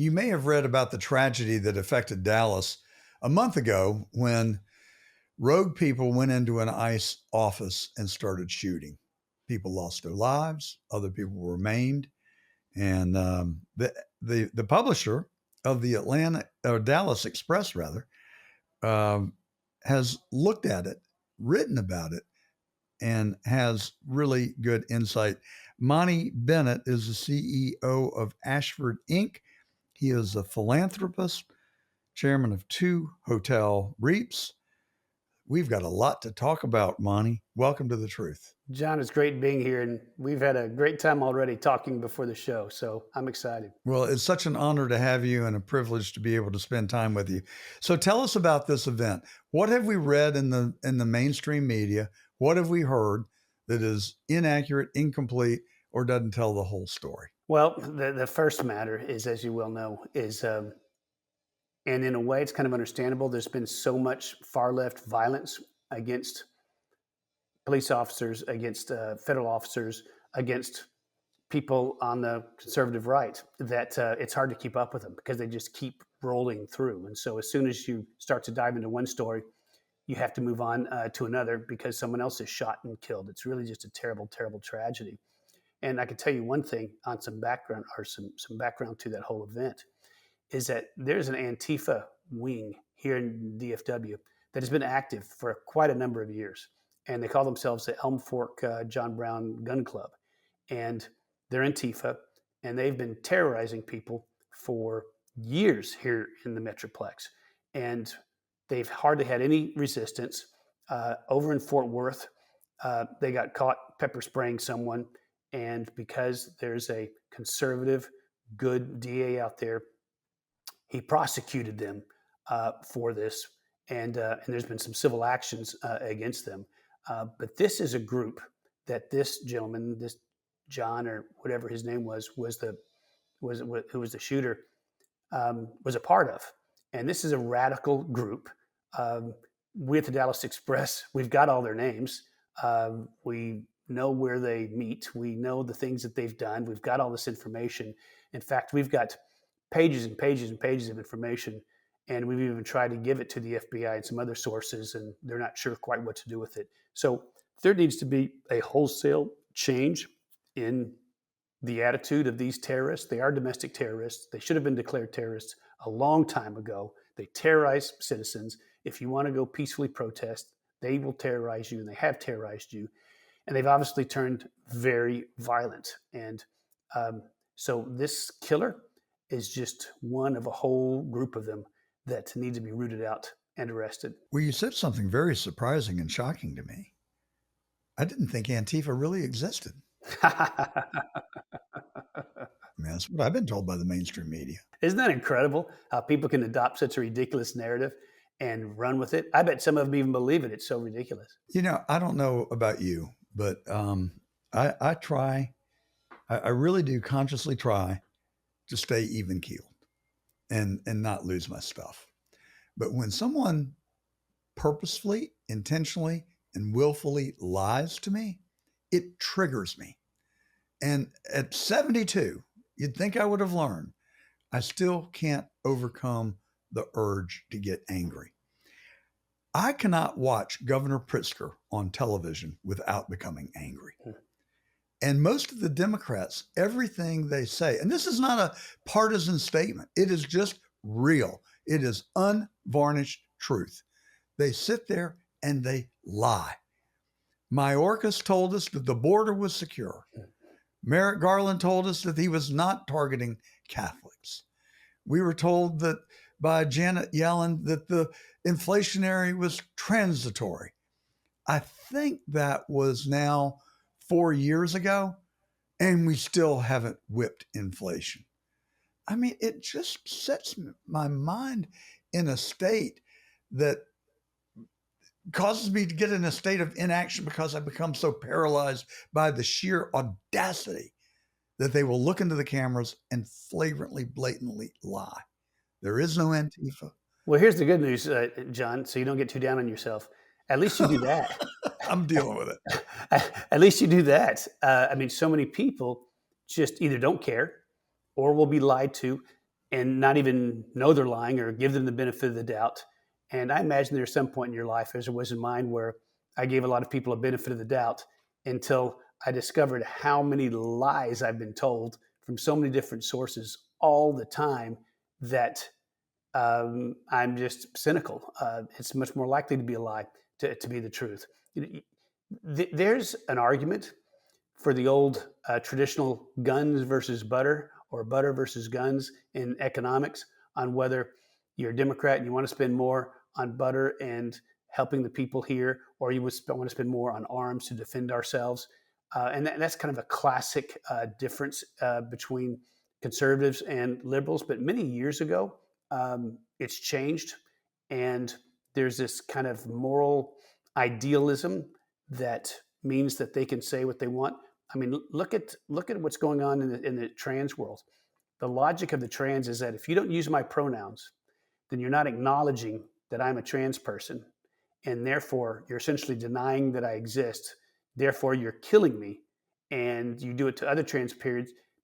You may have read about the tragedy that affected Dallas a month ago when rogue people went into an ICE office and started shooting. People lost their lives, other people were maimed, and the publisher of the Atlanta or Dallas Express rather has looked at it, written about it, and has really good insight. Monty Bennett is the CEO of Ashford Inc. He is a philanthropist, chairman of 2 hotel REITs. We've got a lot to talk about, Monty. Welcome to The Truth. John, it's great being here, and we've had a great time already talking before the show, so I'm excited. Well, it's such an honor to have you and a privilege to be able to spend time with you. So tell us about this event. What have we read in the mainstream media? What have we heard that is inaccurate, incomplete, or doesn't tell the whole story? Well, the first matter is, as you well know, and in a way it's kind of understandable, there's been so much far-left violence against police officers, against federal officers, against people on the conservative right, that it's hard to keep up with them because they just keep rolling through. And so as soon as you start to dive into one story, you have to move on to another because someone else is shot and killed. It's really just a terrible, terrible tragedy. And I can tell you one thing on some background or some background to that whole event is that there's an Antifa wing here in DFW that has been active for quite a number of years. And they call themselves the Elm Fork John Brown Gun Club. And they're Antifa, and they've been terrorizing people for years here in the Metroplex. And they've hardly had any resistance. Over in Fort Worth, they got caught pepper spraying someone. And because there's a conservative, good DA out there, he prosecuted them for this. And there's been some civil actions against them. But this is a group that this gentleman, this John or whatever his name was who was the shooter, was a part of. And this is a radical group. We at the Dallas Express, we've got all their names. We know where they meet. We know the things that they've done. We've got all this information. In fact, we've got pages and pages and pages of information. And we've even tried to give it to the FBI and some other sources, and they're not sure quite what to do with it. So there needs to be a wholesale change in the attitude of these terrorists. They are domestic terrorists. They should have been declared terrorists a long time ago. They terrorize citizens. If you want to go peacefully protest, they will terrorize you, and they have terrorized you. And they've obviously turned very violent. And so this killer is just one of a whole group of them that need to be rooted out and arrested. Well, you said something very surprising and shocking to me. I didn't think Antifa really existed. I mean, that's what I've been told by the mainstream media. Isn't that incredible how people can adopt such a ridiculous narrative and run with it? I bet some of them even believe it. It's so ridiculous. You know, I don't know about you, but I try, I really do consciously try to stay even keeled and not lose my stuff. But when someone purposefully, intentionally, and willfully lies to me, it triggers me. And at 72, you'd think I would have learned. I still can't overcome the urge to get angry. I cannot watch Governor Pritzker on television without becoming angry. And most of the Democrats, everything they say, and this is not a partisan statement, it is just real. It is unvarnished truth. They sit there and they lie. Mayorkas told us that the border was secure. Merrick Garland told us that he was not targeting Catholics. We were told that by Janet Yellen that the inflationary was transitory. I think that was now 4 years ago, and we still haven't whipped inflation. I mean, it just sets my mind in a state that causes me to get in a state of inaction because I become so paralyzed by the sheer audacity that they will look into the cameras and flagrantly, blatantly lie. There is no Antifa. Well, here's the good news, John, so you don't get too down on yourself. At least you do that. I'm dealing with it. At least you do that. I mean, so many people just either don't care or will be lied to. and not even know they're lying or give them the benefit of the doubt. And I imagine there's some point in your life, as there was in mine, where I gave a lot of people a benefit of the doubt until I discovered how many lies I've been told from so many different sources all the time that I'm just cynical. It's much more likely to be a lie to be the truth. There's an argument for the old traditional guns versus butter or butter versus guns in economics on whether you're a Democrat and you want to spend more on butter and helping the people here, or you would want to spend more on arms to defend ourselves. And that's kind of a classic difference between conservatives and liberals. But many years ago, it's changed, and there's this kind of moral idealism that means that they can say what they want. I mean, look at what's going on in the trans world. The logic of the trans is that if you don't use my pronouns, then you're not acknowledging that I'm a trans person, and therefore you're essentially denying that I exist. Therefore, you're killing me, and you do it to other trans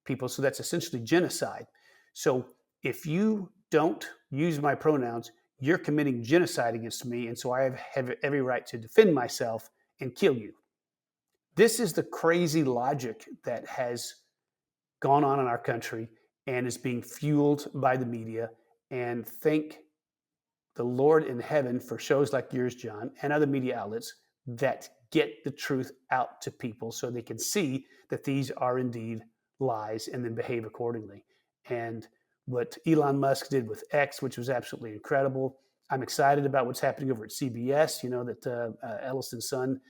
people. So that's essentially genocide. So if you don't use my pronouns, you're committing genocide against me, and so I have every right to defend myself and kill you. This is the crazy logic that has gone on in our country and is being fueled by the media. And thank the Lord in heaven for shows like yours, John, and other media outlets that get the truth out to people so they can see that these are indeed lies and then behave accordingly. And what Elon Musk did with X, which was absolutely incredible. I'm excited about what's happening over at CBS. You know that Ellison's son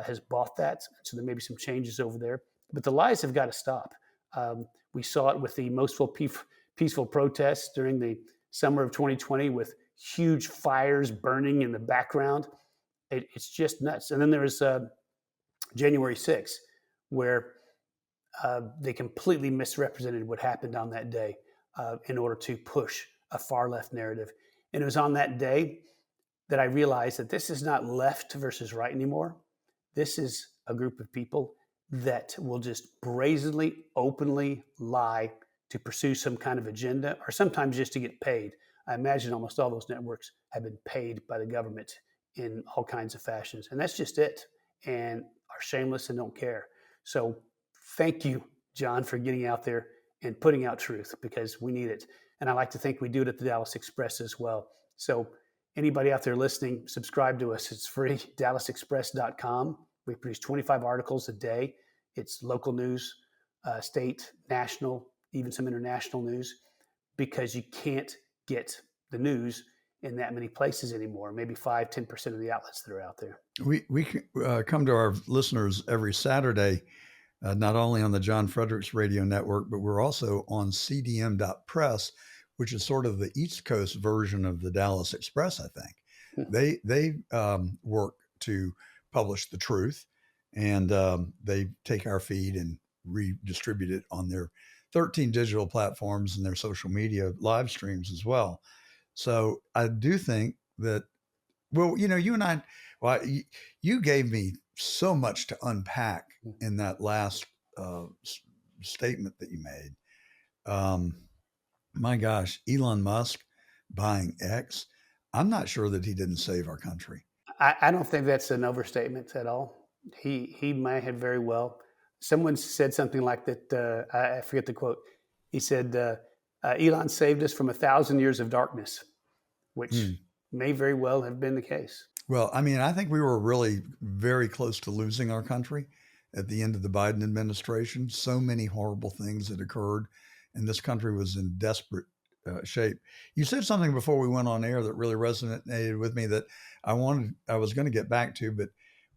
has bought that, so there may be some changes over there. But the lies have got to stop. We saw it with the most peaceful protests during the summer of 2020 with huge fires burning in the background. It's just nuts. And then there was January 6th, where they completely misrepresented what happened on that day in order to push a far left narrative. And it was on that day that I realized that this is not left versus right anymore. This is a group of people that will just brazenly, openly lie to pursue some kind of agenda, or sometimes just to get paid. I imagine almost all those networks have been paid by the government in all kinds of fashions. And that's just it. And are shameless and don't care. So thank you, John, for getting out there and putting out truth, because we need it. And I like to think we do it at the Dallas Express as well. So anybody out there listening, subscribe to us. It's free, dallasexpress.com. We produce 25 articles a day. It's local news, state, national, even some international news, because you can't get the news in that many places anymore, maybe 5-10% of the outlets that are out there. We come to our listeners every Saturday, not only on the John Fredericks Radio Network, but we're also on cdm.press, which is sort of the East Coast version of the Dallas Express, I think. They work to publish the truth, and they take our feed and redistribute it on their 13 digital platforms and their social media live streams as well. So I do think that, well, you know, you and I, well, you gave me so much to unpack in that last statement that you made. My gosh, Elon Musk buying X. I'm not sure that he didn't save our country. I don't think that's an overstatement at all. He might have very well. Someone said something like that. I forget the quote. He said, Elon saved us from 1,000 years of darkness, which may very well have been the case. Well, I mean, I think we were really very close to losing our country at the end of the Biden administration. So many horrible things had occurred, and this country was in desperate shape. You said something before we went on air that really resonated with me that I was going to get back to, but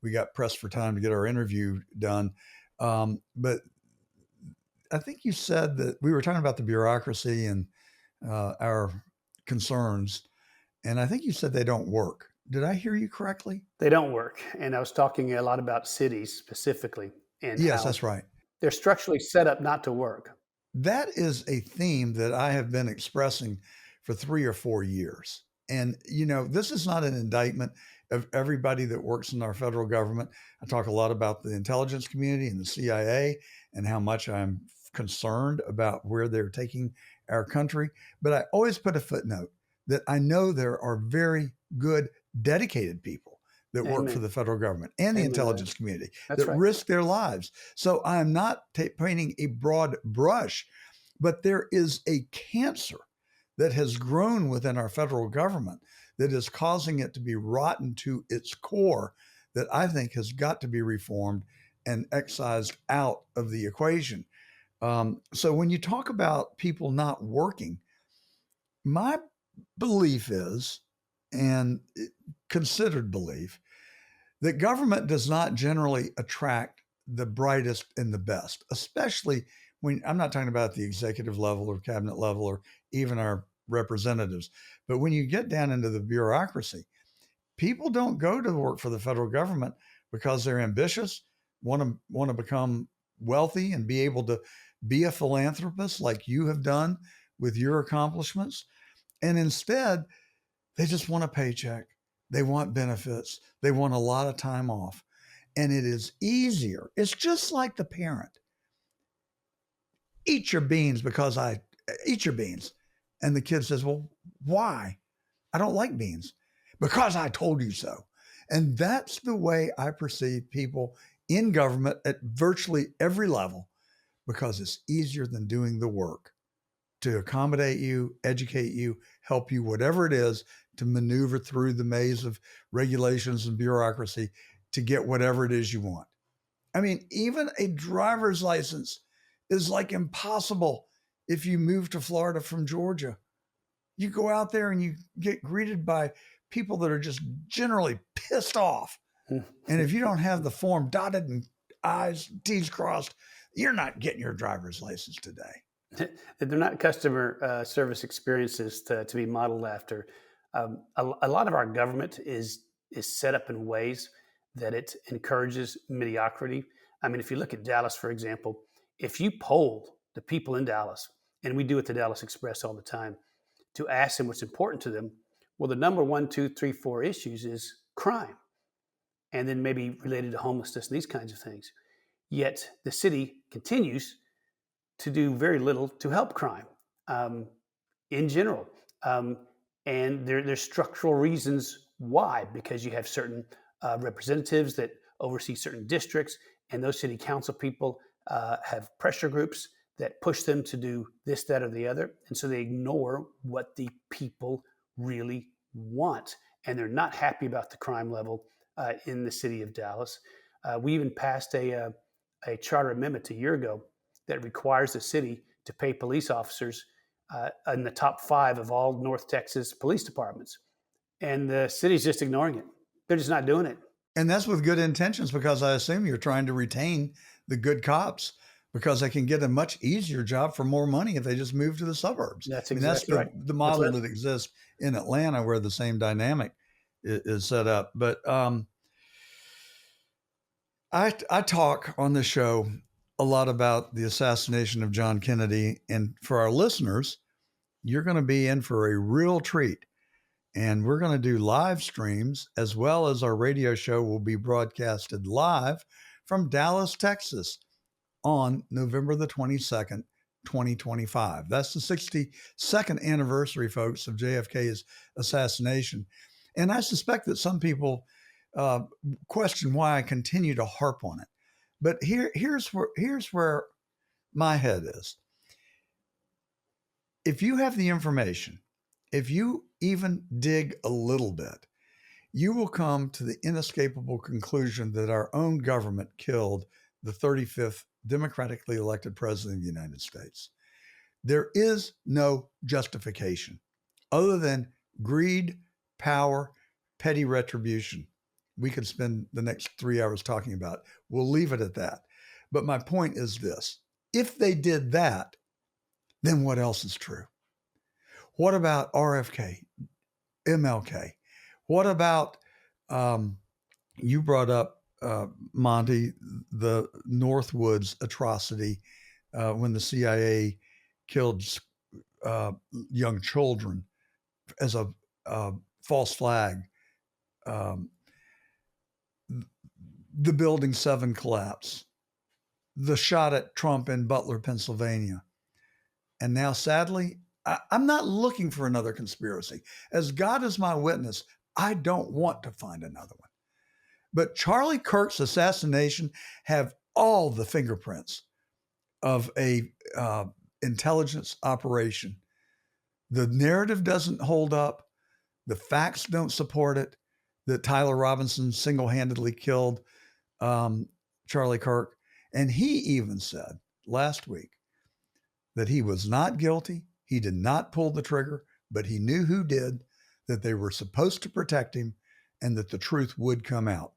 we got pressed for time to get our interview done. But I think you said that we were talking about the bureaucracy and our concerns, and I think you said they don't work. Did I hear you correctly? They don't work. And I was talking a lot about cities specifically. And yes, that's right. They're structurally set up not to work. That is a theme that I have been expressing for 3 or 4 years. And, you know, this is not an indictment of everybody that works in our federal government. I talk a lot about the intelligence community and the CIA and how much I'm concerned about where they're taking our country. But I always put a footnote that I know there are very good, dedicated people that work for Amen. the federal government and the Amen to that. intelligence community That's that right. risk their lives. So I am not painting a broad brush, but there is a cancer that has grown within our federal government that is causing it to be rotten to its core, that I think has got to be reformed and excised out of the equation. So when you talk about people not working, my belief is, and considered belief, that government does not generally attract the brightest and the best, especially when I'm not talking about the executive level or cabinet level or even our representatives, but when you get down into the bureaucracy, people don't go to work for the federal government because they're ambitious, want to become wealthy and be able to be a philanthropist like you have done with your accomplishments. And instead, they just want a paycheck. They want benefits. They want a lot of time off. And it is easier. It's just like the parent. Eat your beans because I eat your beans. And the kid says, well, why? I don't like beans. Because I told you so. And that's the way I perceive people in government at virtually every level, because it's easier than doing the work to accommodate you, educate you, help you, whatever it is, to maneuver through the maze of regulations and bureaucracy to get whatever it is you want. I mean, even a driver's license is like impossible if you move to Florida from Georgia. You go out there and you get greeted by people that are just generally pissed off. And if you don't have the form dotted and I's, T's crossed, you're not getting your driver's license today. They're not customer service experiences to be modeled after. A lot of our government is set up in ways that it encourages mediocrity. I mean, if you look at Dallas, for example, if you polled the people in Dallas, and we do at the Dallas Express all the time, to ask them what's important to them, well, the number one, two, three, four issues is crime, and then maybe related to homelessness and these kinds of things. Yet the city continues to do very little to help crime um, in general. And there's structural reasons why, because you have certain representatives that oversee certain districts, and those city council people have pressure groups that push them to do this, that, or the other. And so they ignore what the people really want. And they're not happy about the crime level in the city of Dallas. We even passed a charter amendment a year ago that requires the city to pay police officers in the top 5 of all North Texas police departments. And the city's just ignoring it. They're just not doing it. And that's with good intentions, because I assume you're trying to retain the good cops because they can get a much easier job for more money if they just move to the suburbs. That's I mean, that's exactly right. the model that exists in Atlanta, where the same dynamic is set up. But I talk on the show a lot about the assassination of John Kennedy. And for our listeners, you're going to be in for a real treat. And we're going to do live streams, as well as our radio show will be broadcasted live from Dallas, Texas on November the 22nd, 2025. That's the 62nd anniversary, folks, of JFK's assassination. And I suspect that some people question why I continue to harp on it. But here's where my head is. If you have the information, if you even dig a little bit, you will come to the inescapable conclusion that our own government killed the 35th democratically elected president of the United States. There is no justification other than greed, power, petty retribution. We could spend the next 3 hours talking about it. We'll leave it at that. But my point is this: if they did that, then what else is true? What about RFK, MLK? What about, you brought up, Monty, the Northwoods atrocity when the CIA killed young children as a false flag, the Building 7 collapse, the shot at Trump in Butler, Pennsylvania. And now, sadly, I'm not looking for another conspiracy. As God is my witness, I don't want to find another one. But Charlie Kirk's assassination have all the fingerprints of a intelligence operation. The narrative doesn't hold up. The facts don't support it. That Tyler Robinson single-handedly killed Charlie Kirk, and he even said last week that he was not guilty. He did not pull the trigger, but he knew who did, that they were supposed to protect him, and that the truth would come out.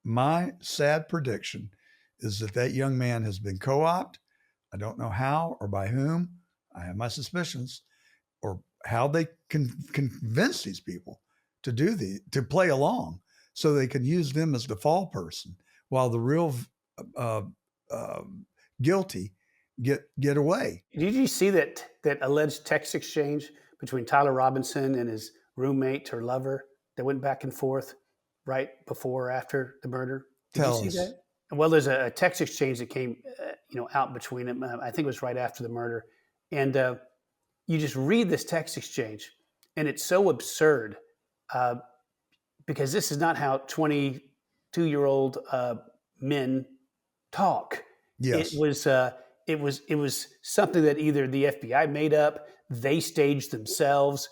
My sad prediction is that that young man has been co-opted. I don't know how or by whom. I have my suspicions, or how they can convince these people to to play along, so they can use them as the fall person while the real uh, uh, guilty get away. Did you see that alleged text exchange between Tyler Robinson and his roommate or lover that went back and forth right before or after the murder? Did you Tell see us. that? Well, there's a text exchange that came, out between them. I think it was right after the murder, and you just read this text exchange, and it's so absurd uh, because this is not how 22-year-old men talk. It Yes, was it was something that either the FBI made up, they staged themselves,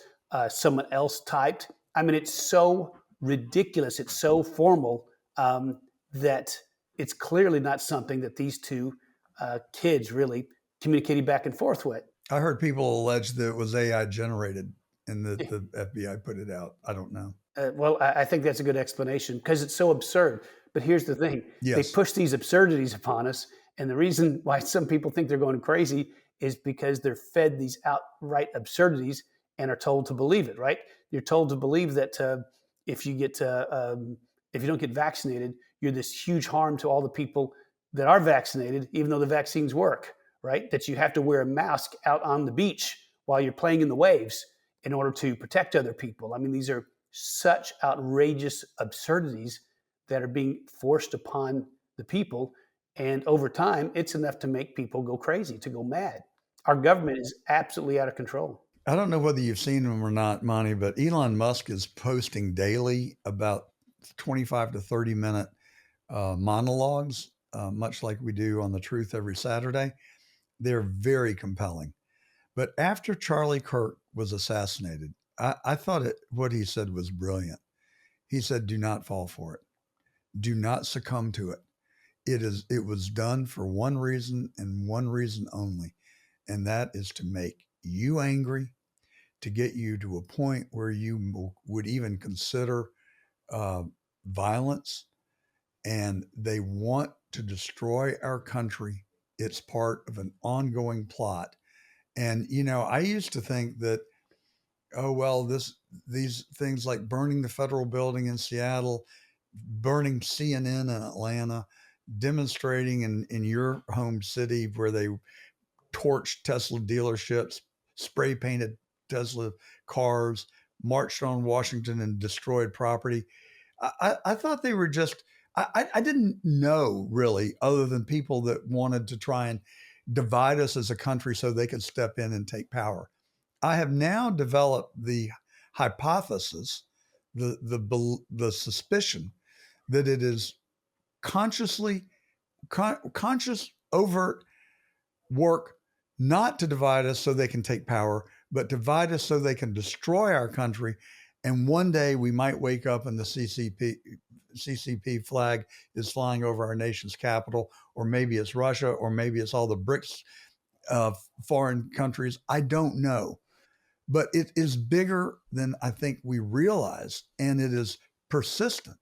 someone else typed. I mean, it's so ridiculous. It's so formal that it's clearly not something that these two kids really communicated back and forth with. I heard people allege that it was AI generated and that the FBI put it out. I don't know. Well, I think that's a good explanation because it's so absurd. But here's the thing: they Yes, push these absurdities upon us, and the reason why some people think they're going crazy is because they're fed these outright absurdities and are told to believe it. Right? You're told to believe that if you get if you don't get vaccinated, you're this huge harm to all the people that are vaccinated, even though the vaccines work. Right? That you have to wear a mask out on the beach while you're playing in the waves in order to protect other people. I mean, these are such outrageous absurdities that are being forced upon the people. And over time, it's enough to make people go crazy, to go mad. Our government is absolutely out of control. I don't know whether you've seen them or not, Monty, but Elon Musk is posting daily about 25 to 30-minute monologues, much like we do on The Truth every Saturday. They're very compelling. But after Charlie Kirk was assassinated, I thought what he said was brilliant. He said, "Do not fall for it. Do not succumb to it. It was done for one reason and one reason only, and that is to make you angry, to get you to a point where you would even consider uh, violence, and they want to destroy our country. It's part of an ongoing plot." And I used to think that, oh well, these things like burning the federal building in Seattle, burning CNN in Atlanta, demonstrating in your home city where they torched Tesla dealerships, spray painted Tesla cars, marched on Washington and destroyed property. I thought they were just, I didn't know really, other than people that wanted to try and divide us as a country so they could step in and take power. I have now developed the hypothesis, the suspicion that it is consciously conscious overt work not to divide us so they can take power, but divide us so they can destroy our country. And one day we might wake up and the CCP flag is flying over our nation's capital, or maybe it's Russia, or maybe it's all the BRICS foreign countries. I don't know. But it is bigger than I think we realize, and it is persistent,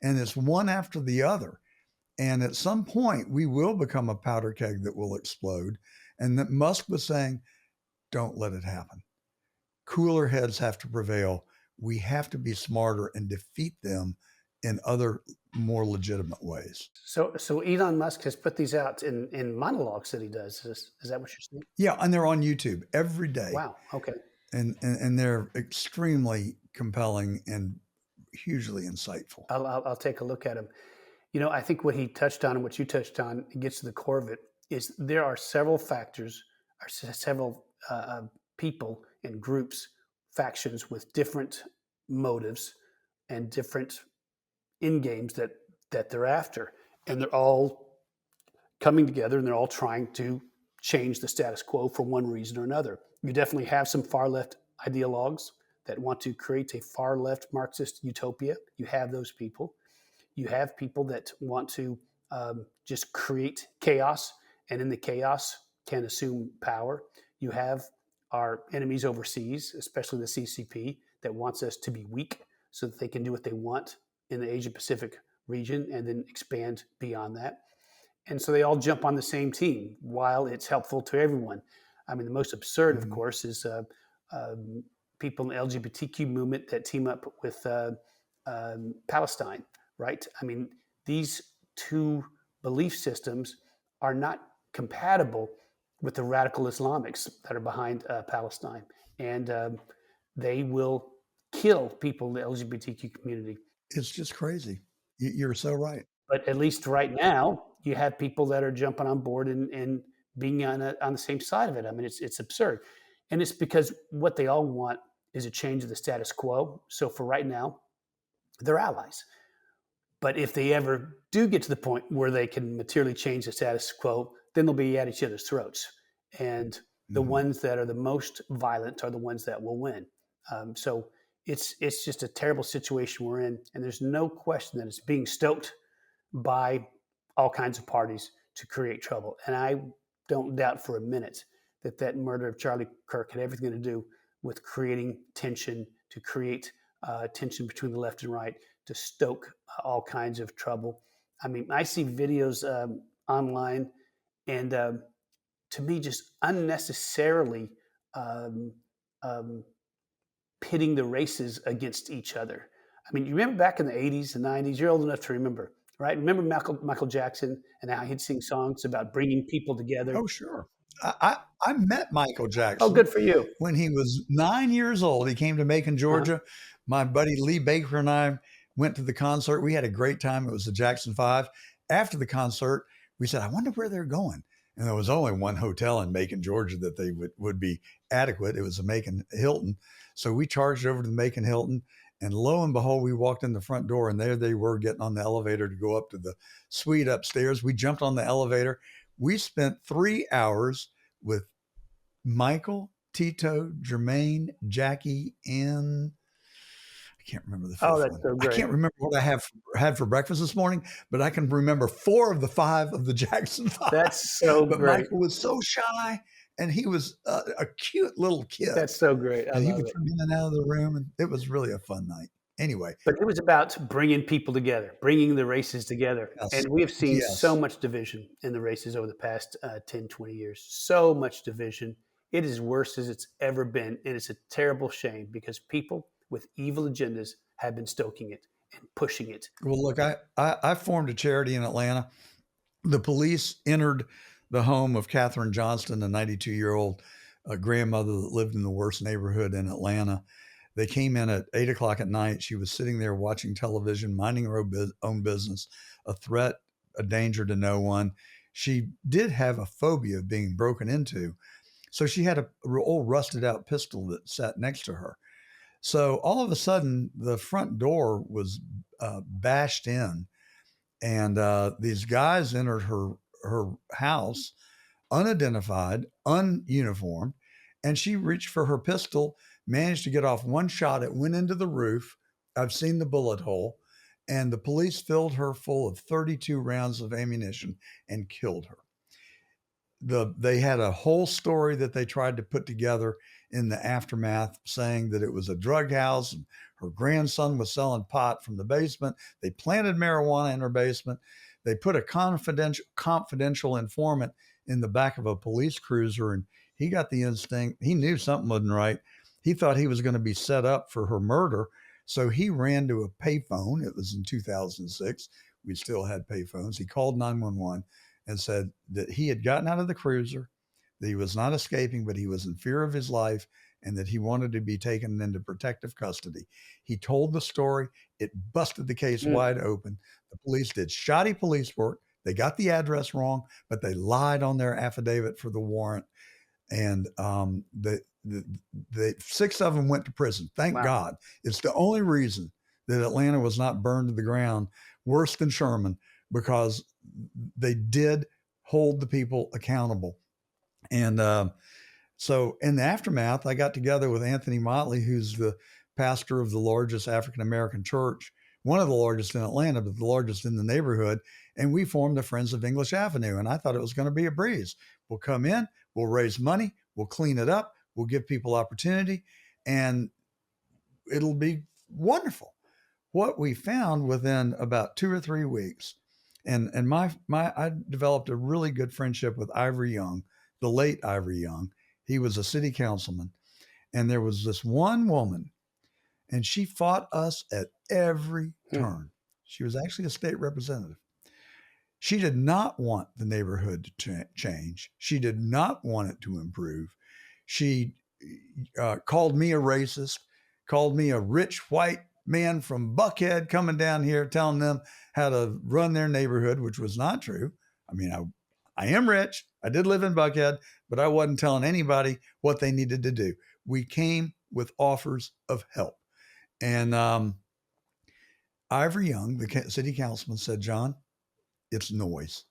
and it's one after the other. And at some point, we will become a powder keg that will explode. And that Musk was saying, don't let it happen. Cooler heads have to prevail. We have to be smarter and defeat them in other more legitimate ways. So Elon Musk has put these out in monologues that he does. Is that what you're saying? Yeah, and they're on YouTube every day. Wow. Okay. And they're extremely compelling and hugely insightful. I'll take a look at him. I think what he touched on and what you touched on, it gets to the core of it, is there are several factors are several people and groups, factions with different motives and different end games that they're after, and they're all coming together and they're all trying to change the status quo for one reason or another. You definitely have some far left ideologues that want to create a far left Marxist utopia. You have those people. You have people that want to just create chaos, and in the chaos can assume power. You have our enemies overseas, especially the CCP, that wants us to be weak so that they can do what they want in the Asia Pacific region and then expand beyond that. And so they all jump on the same team while it's helpful to everyone. I mean, the most absurd, of Mhm. course, is people in the LGBTQ movement that team up with Palestine, right? I mean, these two belief systems are not compatible with the radical Islamics that are behind Palestine. And they will kill people in the LGBTQ community. It's just crazy. You're so right. But at least right now, you have people that are jumping on board and being on the same side of it. I mean, it's absurd, and it's because what they all want is a change of the status quo. So for right now, they're allies. But if they ever do get to the point where they can materially change the status quo, then they'll be at each other's throats. And the Mhm. ones that are the most violent are the ones that will win. So it's just a terrible situation we're in, and there's no question that it's being stoked by all kinds of parties to create trouble. And I don't doubt for a minute that that murder of Charlie Kirk had everything to do with creating tension, to create tension between the left and right, to stoke all kinds of trouble. I mean, I see videos online, and to me, just unnecessarily um, um, pitting the races against each other. I mean, you remember back in the 80s and 90s, you're old enough to remember, right? Remember Michael Jackson and how he'd sing songs about bringing people together? Oh, sure. I met Michael Oh, Jackson good for you. when he was 9 years old. He came to Macon, Uh-huh. Georgia. My buddy Lee Baker and I went to the concert. We had a great time. It was the Jackson Five. After the concert, we said, I wonder where they're going. And there was only one hotel in Macon, Georgia that they would be adequate. It was the Macon Hilton. So we charged over to the Macon Hilton. And lo and behold, we walked in the front door, and there they were getting on the elevator to go up to the suite upstairs. We jumped on the elevator. We spent 3 hours with Michael, Tito, Jermaine, Jackie, and I can't remember the Oh, fifth that's one. so I great. can't remember what had for breakfast this morning, but I can remember four of the five of the Jackson Five. That's so But great. Michael was so shy, and he was a cute little kid, That's so great. I and he love would it. come in and out of the room, and it was really a fun night. Anyway, But it was about bringing people together, bringing the races together. yes, And we have seen so yes. much division in the races over the past 10, 20 years. So much division. It is worse as it's ever been. And it's a terrible shame because people with evil agendas have been stoking it and pushing it. Well, look, I formed a charity in Atlanta. The police entered the home of Katherine Johnston, a 92-year-old grandmother that lived in the worst neighborhood in Atlanta. They came in at 8 o'clock at night. She was sitting there watching television, minding her own business, a threat, a danger to no one. She did have a phobia of being broken into. So she had a old rusted out pistol that sat next to her. So all of a sudden, the front door was bashed in, and these guys entered her house unidentified, ununiformed, and she reached for her pistol, managed to get off one shot. It went into the roof. I've seen the bullet hole, and the police filled her full of 32 rounds of ammunition and killed her. They had a whole story that they tried to put together in the aftermath, saying that it was a drug house. And her grandson was selling pot from the basement. They planted marijuana in her basement. They put a confidential informant in the back of a police cruiser, and he got the instinct. He knew something wasn't right. He thought he was going to be set up for her murder, so he ran to a payphone. It was in 2006. We still had payphones. He called 911 and said that he had gotten out of the cruiser, that he was not escaping, but he was in fear of his life, and that he wanted to be taken into protective custody. He told the story. It busted the case Mm. wide open. The police did shoddy police work. They got the address wrong, but they lied on their affidavit for the warrant. and the 6 of them went to prison. Thank Wow. God. It's the only reason that Atlanta was not burned to the ground worse than Sherman, because they did hold the people accountable. And so in the aftermath, I got together with Anthony Motley, who's the pastor of the largest African American church, one of the largest in Atlanta, but the largest in the neighborhood. And we formed the Friends of English Avenue. And I thought it was going to be a breeze. We'll come in, we'll raise money, we'll clean it up, we'll give people opportunity, and it'll be wonderful. What we found within about 2 or 3 weeks, and I developed a really good friendship with Ivory Young, the late Ivory Young. He was a city councilman, and there was this one woman, and she fought us at every turn. She was actually a state representative. She did not want the neighborhood to change. She did not want it to improve. She called me a racist, called me a rich white man from Buckhead coming down here telling them how to run their neighborhood, which was not true. I mean, I am rich. I did live in Buckhead, but I wasn't telling anybody what they needed to do. We came with offers of help. And Ivory Young, the city councilman, said, John, it's noise.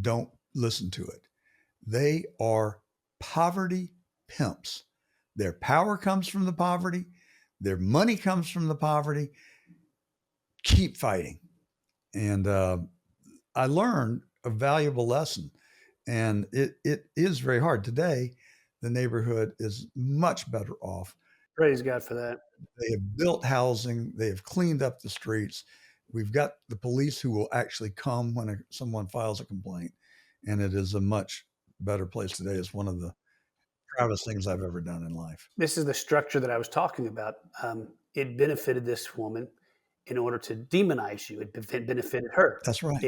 Don't listen to it. They are poverty pimps. Their power comes from the poverty. Their money comes from the poverty. Keep fighting. And I learned a valuable lesson. And it is very hard. Today, the neighborhood is much better off. Praise God for that. They have built housing. They have cleaned up the streets. We've got the police who will actually come when someone files a complaint. And it is a much better place today. It's one of the proudest things I've ever done in life. This is the structure that I was talking about. It benefited this woman in order to demonize you. It benefited her. That's right.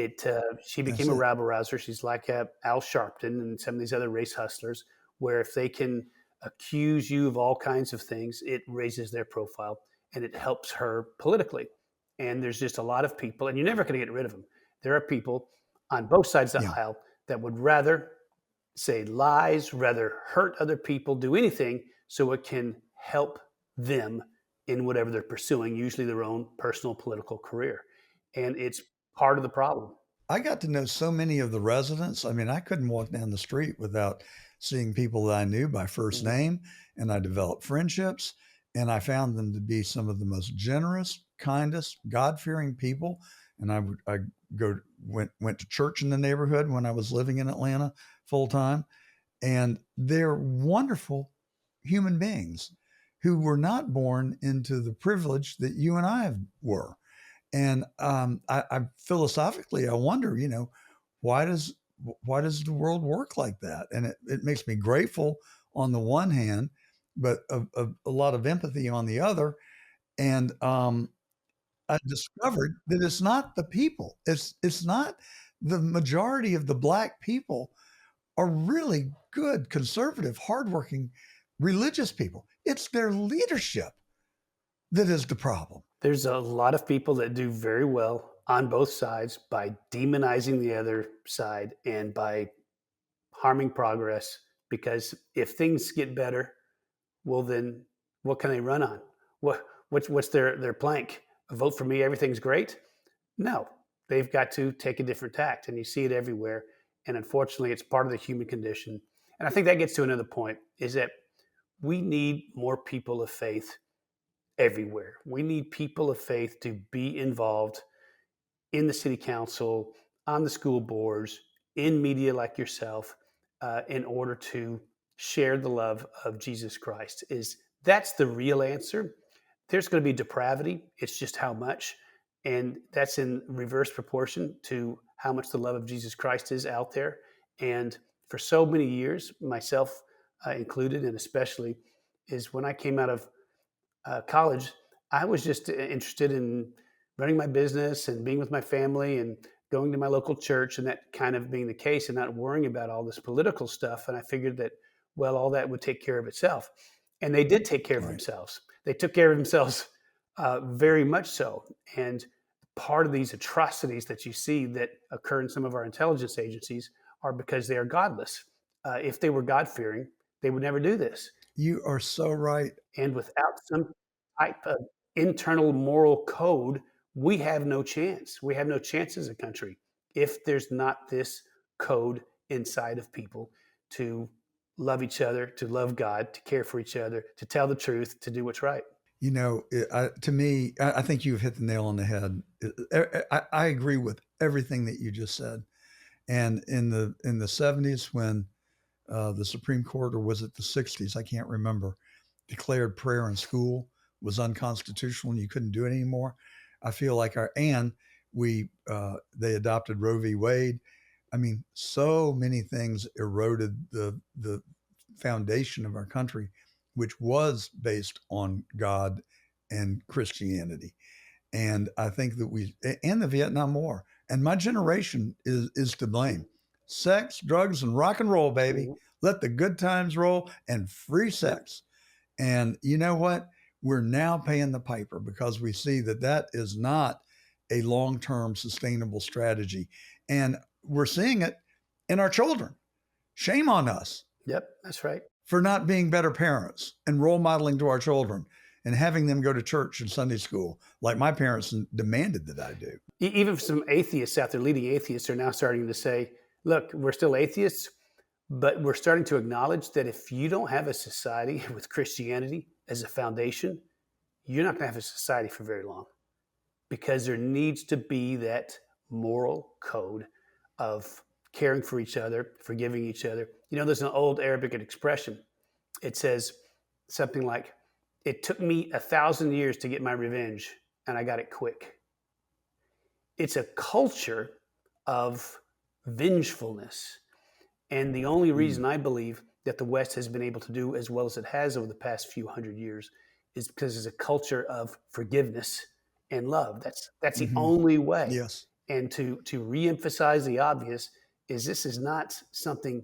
She became a rabble rouser. She's like Al Sharpton and some of these other race hustlers, where if they can accuse you of all kinds of things, it raises their profile and it helps her politically. And there's just a lot of people, and you're never going to get rid of them. There are people on both sides of the aisle that would rather say lies, rather hurt other people, do anything so it can help them in whatever they're pursuing, usually their own personal political career. And it's part of the problem. I got to know so many of the residents. I mean, I couldn't walk down the street without seeing people that I knew by first name, and I developed friendships, and I found them to be some of the most generous, kindest, God-fearing people. And I went to church in the neighborhood when I was living in Atlanta full time, and they're wonderful human beings who were not born into the privilege that you and I were. And I philosophically, I wonder, why does the world work like that? And it makes me grateful on the one hand, but a lot of empathy on the other. And I discovered that it's not the people. It's not the majority of the Black people are really good, conservative, hardworking, religious people. It's their leadership that is the problem. There's a lot of people that do very well on both sides by demonizing the other side and by harming progress, because if things get better, well, then what can they run on? What's their plank? Vote for me, everything's great? No, they've got to take a different tact, and you see it everywhere. And unfortunately, it's part of the human condition. And I think that gets to another point, is that we need more people of faith everywhere. We need people of faith to be involved in the city council, on the school boards, in media like yourself, in order to share the love of Jesus Christ. That's the real answer. There's going to be depravity. It's just how much. And that's in reverse proportion to how much the love of Jesus Christ is out there. And for so many years, myself included, and especially, is when I came out of college, I was just interested in running my business and being with my family and going to my local church, and that kind of being the case, and not worrying about all this political stuff. And I figured that, well, all that would take care of itself. And they did take care of themselves. They took care of themselves very much so. And part of these atrocities that you see that occur in some of our intelligence agencies are because they are godless. If they were God fearing, they would never do this. You are so right. And without some type of internal moral code, we have no chance. We have no chance as a country if there's not this code inside of people to love each other, to love God, to care for each other, to tell the truth, to do what's right. To me, I think you've hit the nail on the head. I agree with everything that you just said. And in the 70s, when the Supreme Court, or was it the 60s? I can't remember, declared prayer in school was unconstitutional and you couldn't do it anymore. I feel like they adopted Roe v. Wade. I mean, so many things eroded the foundation of our country, which was based on God and Christianity. And I think that and the Vietnam War, and my generation is to blame. Sex, drugs, and rock and roll, baby. Let the good times roll, and free sex. And you know what? We're now paying the piper because we see that is not a long-term sustainable strategy. And we're seeing it in our children. Shame on us. Yep, that's right. For not being better parents and role modeling to our children and having them go to church and Sunday school like my parents demanded that I do. Even some atheists out there, leading atheists, are now starting to say, look, we're still atheists, but we're starting to acknowledge that if you don't have a society with Christianity as a foundation, you're not going to have a society for very long, because there needs to be that moral code of caring for each other, forgiving each other. There's an old Arabic expression. It says something like, it took me 1,000 years to get my revenge, and I got it quick. It's a culture of vengefulness. And the only reason I believe that the West has been able to do as well as it has over the past few hundred years is because it's a culture of forgiveness and love. That's the only way. Yes. And to reemphasize the obvious is this is not something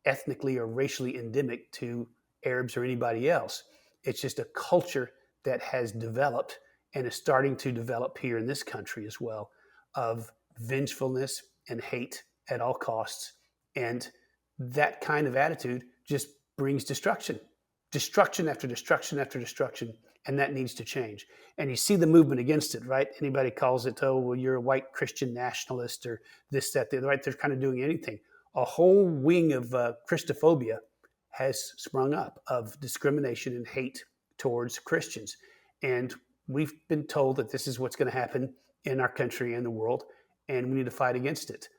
ethnically or racially endemic to Arabs or anybody else. It's just a culture that has developed and is starting to develop here in this country as well, of vengefulness and hate at all costs. And that kind of attitude just brings destruction after destruction after destruction. And that needs to change. And you see the movement against it, right? Anybody calls it, oh, well, you're a white Christian nationalist or this, that, the other, right? They're kind of doing anything. A whole wing of Christophobia has sprung up, of discrimination and hate towards Christians. And we've been told that this is what's going to happen in our country and the world, and we need to fight against it.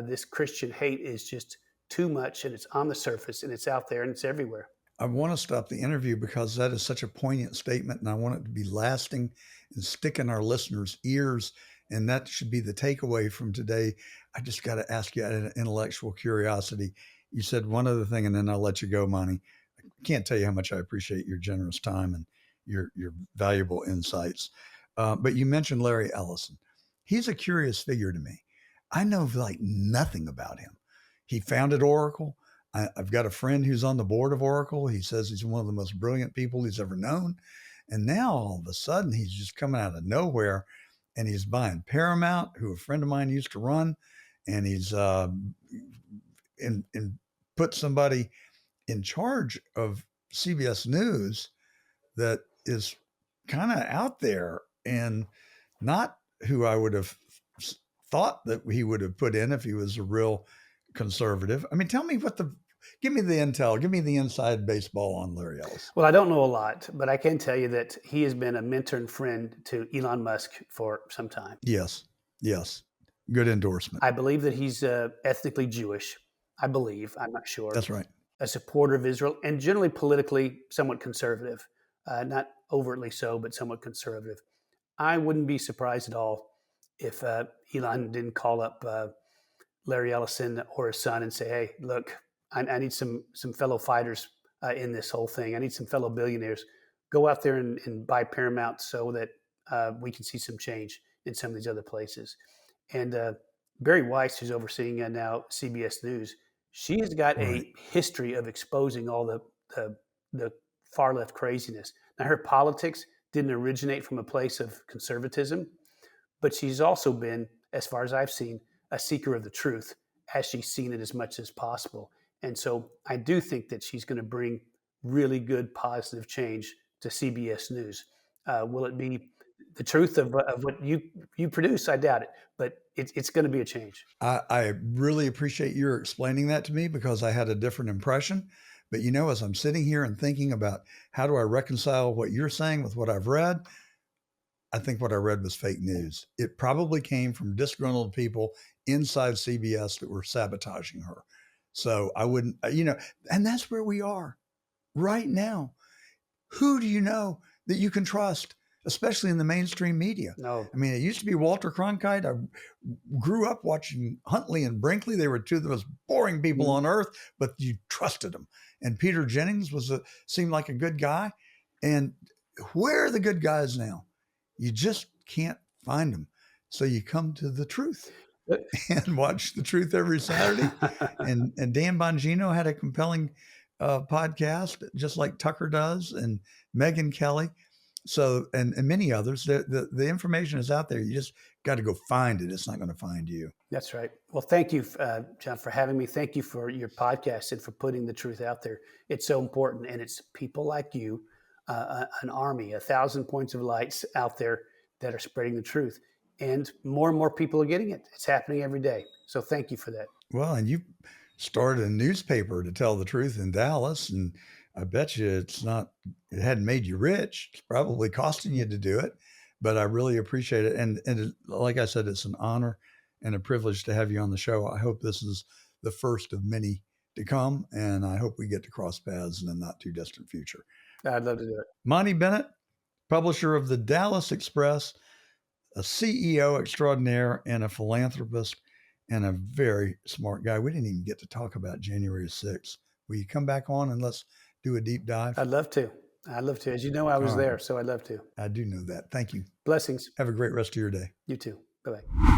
This Christian hate is just too much, and it's on the surface, and it's out there, and it's everywhere. I want to stop the interview because that is such a poignant statement, and I want it to be lasting and stick in our listeners' ears, and that should be the takeaway from today. I just got to ask you out of intellectual curiosity. You said one other thing, and then I'll let you go, Monty. I can't tell you how much I appreciate your generous time and your valuable insights. But you mentioned Larry Ellison. He's a curious figure to me. I know like nothing about him. He founded Oracle. I've got a friend who's on the board of Oracle. He says he's one of the most brilliant people he's ever known. And now all of a sudden he's just coming out of nowhere and he's buying Paramount, who a friend of mine used to run. And he's put somebody in charge of CBS News that is kind of out there and not who I would have thought that he would have put in if he was a real conservative. I mean, give me the intel, give me the inside baseball on Larry Ellison. Well, I don't know a lot, but I can tell you that he has been a mentor and friend to Elon Musk for some time. Yes. Good endorsement. I believe that he's ethnically Jewish. I'm not sure. That's right. A supporter of Israel and generally politically somewhat conservative. Not overtly so, but somewhat conservative. I wouldn't be surprised at all if Elon didn't call up Larry Ellison or his son and say, hey, look, I need some fellow fighters in this whole thing. I need some fellow billionaires. Go out there and buy Paramount so that we can see some change in some of these other places. And Barry Weiss, who's overseeing now CBS News, she has got a history of exposing all the far left craziness. Now, her politics didn't originate from a place of conservatism, but she's also been, as far as I've seen, a seeker of the truth, as she's seen it as much as possible. And so I do think that she's going to bring really good positive change to CBS News. Will it be the truth of what you produce? I doubt it, but it's going to be a change. I really appreciate your explaining that to me because I had a different impression. But as I'm sitting here and thinking about how do I reconcile what you're saying with what I've read, I think what I read was fake news. It probably came from disgruntled people inside CBS that were sabotaging her. So I wouldn't, and that's where we are right now. Who do you know that you can trust, especially in the mainstream media? No. I mean, it used to be Walter Cronkite. I grew up watching Huntley and Brinkley. They were two of the most boring people on earth, but you trusted them. And Peter Jennings seemed like a good guy. And where are the good guys now? You just can't find them. So you come to the truth and watch the truth every Saturday. And Dan Bongino had a compelling podcast, just like Tucker does, and Megyn Kelly. So, and many others. The information is out there. You just got to go find it. It's not going to find you. That's right. Well, thank you, John, for having me. Thank you for your podcast and for putting the truth out there. It's so important. And it's people like you, an army, 1,000 points of lights out there that are spreading the truth. And more people are getting it. It's happening every day. So thank you for that. Well, and you started a newspaper to tell the truth in Dallas. And I bet you it hadn't made you rich. It's probably costing you to do it. But I really appreciate it. And like I said, it's an honor and a privilege to have you on the show. I hope this is the first of many to come. And I hope we get to cross paths in the not too distant future. I'd love to do it. Monty Bennett, publisher of the Dallas Express, a CEO extraordinaire and a philanthropist and a very smart guy. We didn't even get to talk about January 6th. Will you come back on and let's do a deep dive? I'd love to. As you know, I was there, so I'd love to. I do know that. Thank you. Blessings. Have a great rest of your day. You too. Bye-bye.